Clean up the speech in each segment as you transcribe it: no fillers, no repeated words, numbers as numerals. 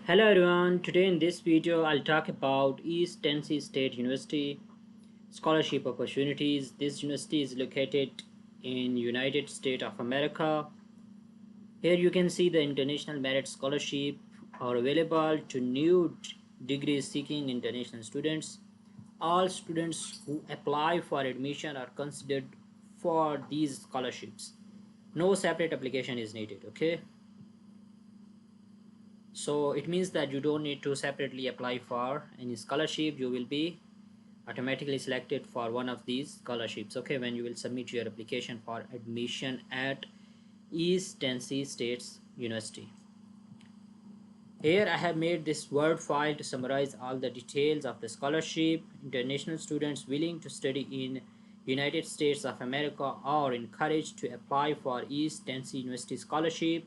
Hello everyone, today in this video I'll talk about East Tennessee State University scholarship opportunities. This university is located in United States of America. Here you can see the international merit scholarship are available to new degree seeking international students. All students who apply for admission are considered for these scholarships. No separate application is needed, okay? So it means that you don't need to separately apply for any scholarship. You will be automatically selected for one of these scholarships, okay, when you will submit your application for admission at East Tennessee State University. Here I have made this Word file to summarize all the details of the scholarship. International students willing to study in United States of America are encouraged to apply for East Tennessee University scholarship.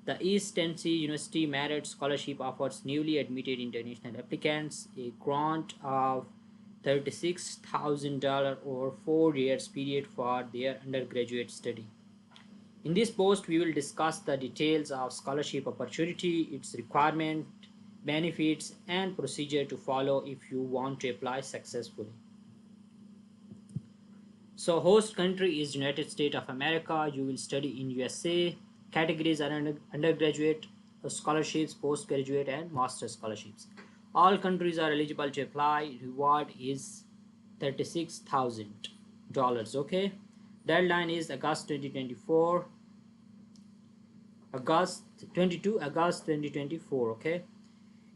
The East Tennessee University Merit Scholarship offers newly admitted international applicants a grant of $36,000 over 4 years period for their undergraduate study. In this post, we will discuss the details of scholarship opportunity, its requirement, benefits, and procedure to follow if you want to apply successfully. So, host country is United States of America. You will study in USA. Categories are undergraduate scholarships, postgraduate, and master scholarships. All countries are eligible to apply. Reward is $36,000. Okay. Deadline is August 2024. August 2024. Okay,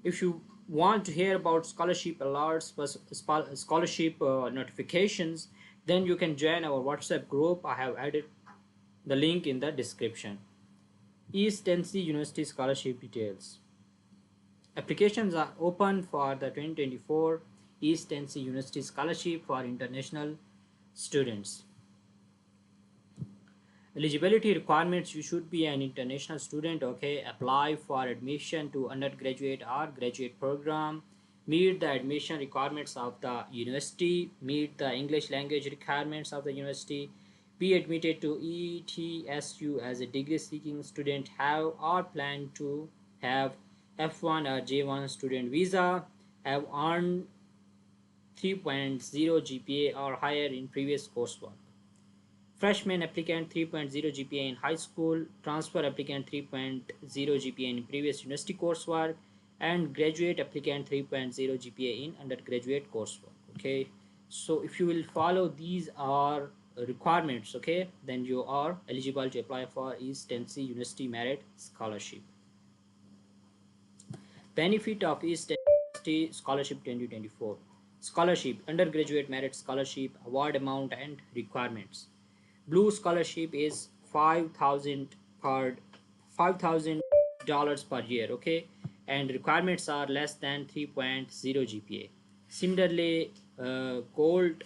if you want to hear about scholarship alerts, scholarship notifications, then you can join our WhatsApp group. I have added the link in the description. East Tennessee University scholarship details. Applications are open for the 2024 East Tennessee University scholarship for international students. Eligibility requirements: you should be an international student, okay? Apply for admission to undergraduate or graduate program, meet the admission requirements of the university, meet the English language requirements of the university, be admitted to ETSU as a degree seeking student, have or plan to have F1 or J1 student visa, have earned 3.0 GPA or higher in previous coursework. Freshman applicant 3.0 GPA in high school, transfer applicant 3.0 GPA in previous university coursework, and graduate applicant 3.0 GPA in undergraduate coursework. Okay, so if you will follow these are requirements, okay, then you are eligible to apply for East Tennessee University Merit Scholarship. Benefit of East Tennessee Scholarship 2024. Scholarship: undergraduate merit scholarship, award amount and requirements. Blue scholarship is 5,000 dollars per year, okay, and requirements are less than 3.0 GPA. Similarly, gold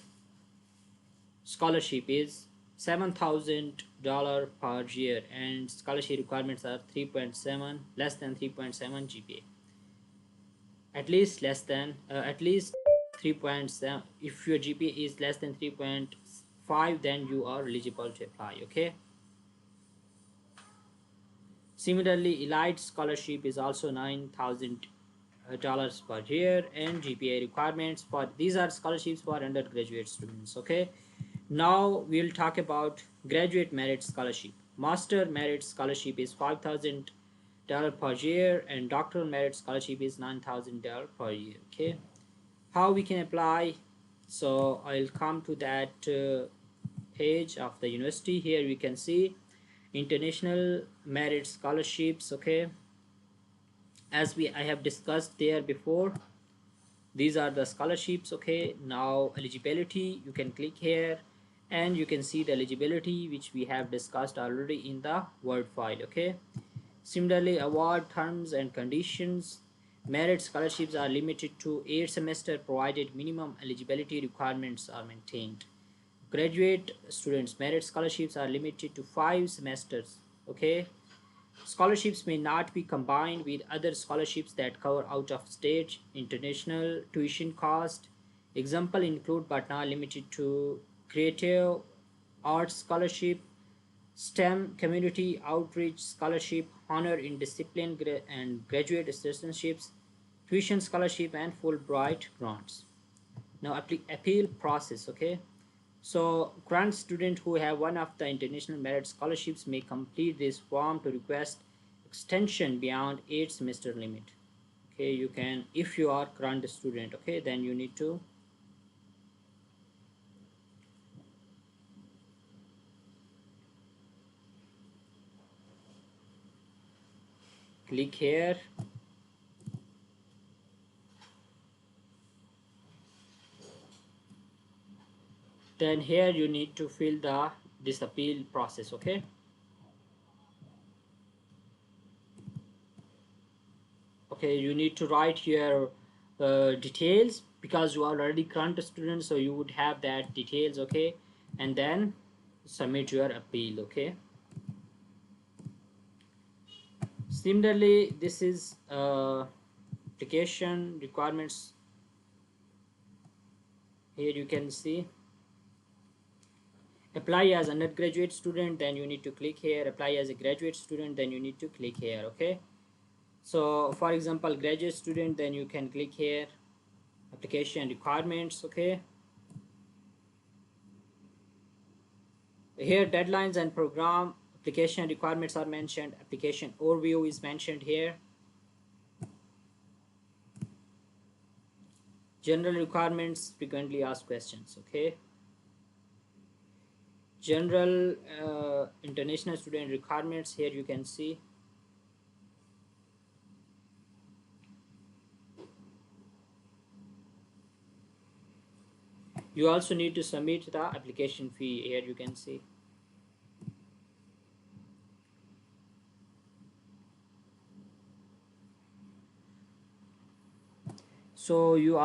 scholarship is $7,000 per year, and scholarship requirements are 3.7 less than 3.7 GPA. At least 3.7. If your GPA is less than 3.5, then you are eligible to apply, okay. Similarly, elite scholarship is also $9,000 per year, and GPA requirements for these are scholarships for undergraduate students, okay. Now we'll talk about graduate merit scholarship. Master merit scholarship is $5,000 per year, and doctoral merit scholarship is $9,000 per year, okay. How we can apply? So I'll come to that page of the university. Here we can see international merit scholarships, okay. As I have discussed there before, these are the scholarships, okay. Now eligibility, you can click here and you can see the eligibility which we have discussed already in the Word file, okay. Similarly, award terms and conditions. Merit scholarships are limited to 8 semesters provided minimum eligibility requirements are maintained. Graduate students merit scholarships are limited to 5 semesters, okay. Scholarships may not be combined with other scholarships that cover out of state international tuition cost. Example include but not limited to creative arts scholarship, STEM community outreach scholarship, honor in discipline and graduate assistantships, tuition scholarship, and Fulbright grants. Now appeal process. Okay, so current students who have one of the international merit scholarships may complete this form to request extension beyond 8 semester limit. Okay, you can, if you are current student, okay, then you need to click here. Then here you need to fill the this appeal process. Okay, okay, you need to write your details because you are already current student, so you would have that details. Okay, and then submit your appeal. Okay, similarly this is application requirements. Here you can see apply as undergraduate student, then you need to click here. Apply as a graduate student, then you need to click here. Okay, so for example graduate student, then you can click here application requirements. Okay, here deadlines and program application requirements are mentioned. Application overview is mentioned here. General requirements, frequently asked questions. Okay, general international student requirements, here you can see. You also need to submit the application fee. Here you can see. So you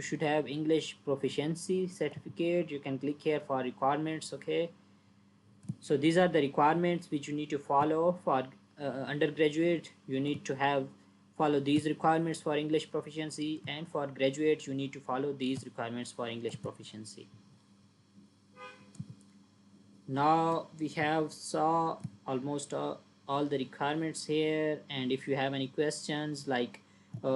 should have English proficiency certificate. You can click here for requirements. Okay, so these are the requirements which you need to follow for undergraduate. You need to have follow these requirements for English proficiency, and for graduate you need to follow these requirements for English proficiency. Now we have saw almost all the requirements here, and if you have any questions like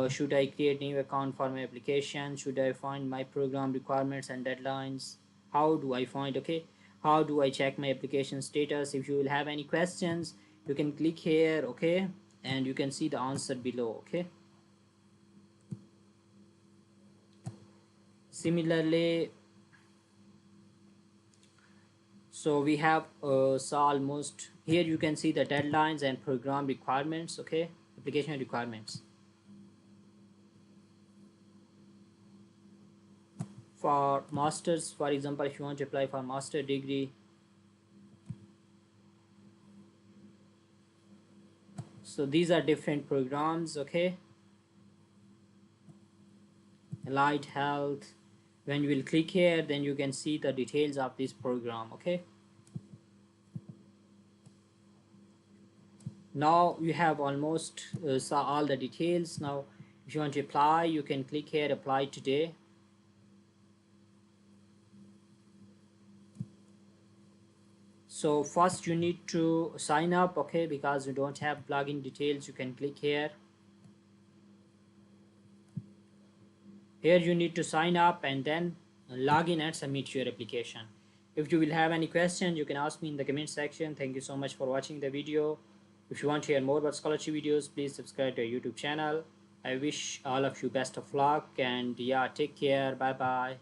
should I create new account for my application, should I find my program requirements and deadlines, how do I find, okay, how do I check my application status, if you will have any questions you can click here. Okay, and you can see the answer below. Okay, similarly, so we have saw almost here you can see the deadlines and program requirements. Okay, application requirements for masters. For example, if you want to apply for master degree, so these are different programs. Okay, allied health, when you will click here then you can see the details of this program. Okay, now you have almost saw all the details. Now if you want to apply you can click here apply today. So first you need to sign up. Okay, because you don't have login details, you can click here. Here you need to sign up and then log in and submit your application. If you will have any question you can ask me in the comment section. Thank you so much for watching the video. If you want to hear more about scholarship videos, please subscribe to our YouTube channel. I wish all of you best of luck, and yeah, take care. Bye bye.